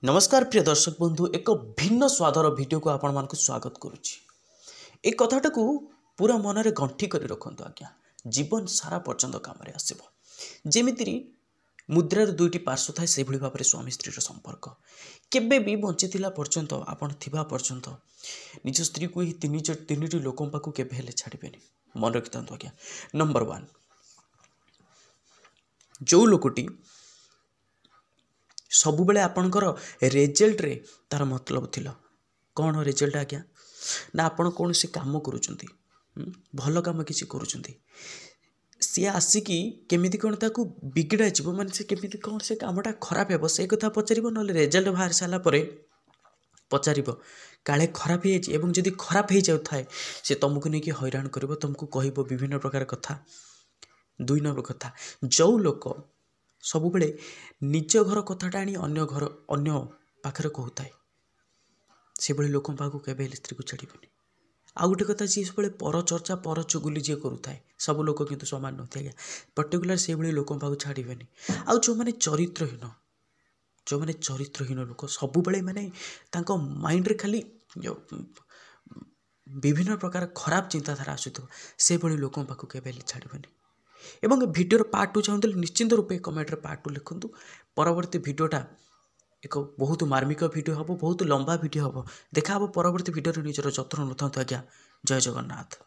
नमस्कार प्रिय दर्शक बंधु एक भिन्न स्वादर वीडियो को आपण मानक स्वागत करुच्ची ए कथाटा को पूरा मन में गंठी कर रखु आज्ञा जीवन सारा पर्यंत काम आसब जमीती मुद्रार दुईटी पार्श्व थाए से भाव में स्वामी स्त्री संपर्क केबे भी बंची पर्यंत आपण थिबा पर्यंत निज स्त्री को ही तीन लोक पाक के छाड़े मन रखि था आज्ञा। नंबर 1 जो लोकटी सबु बेले आपणकर रिजल्ट रे तार मतलब थिला कौन रिजल्ट आज्ञा ना आपण कौन से काम करुचंती भल काम किसी करुचंती सी आसिकी केमिति कौन ताकू बिगड़ा जीव माने से केमिति कौन से कामटा खराब हेबो से कथा पचारिबो नले रिजल्ट बाहर साला परे पचारिबो काले खराब हे एवं जदि खराब हे जाउ थाए से तुमको नहीं कि हैरान करिवो तुमको कहबो विभिन्न प्रकार कथा। 2 नंबर कथा जो लोक सब बेले निज घर कथाटा आनी अन्य पाखरे कहूए से भाई लोक पाक के स्त्री को छाड़बे। आउ गोटे कथा जी सब पर चर्चा पर चुगुली जी करूए सब लोक किंतु सामान नथि आज्ञा पर्टिकुलर से भाई लोक पाक छाड़बे। आउ जो मैंने चरित्रहीन लोक सब बेले माने तांको माइंड रे खाली विभिन्न प्रकार खराब चिंताधारा आसुथो से भाई लोक पाक के छाड़बे। एवं भिडियोर पार्ट 2 चाहते निश्चिंत रूपे कमेंट रे पार्ट 2 लिखु। परवर्ती भिडियोटा एक बहुत मार्मिक भिडियो हम बहुत लंबा भिडियो हम देखा परवर्ती भिडियो निजर जत्न नथा आज्ञा। जय जगन्नाथ।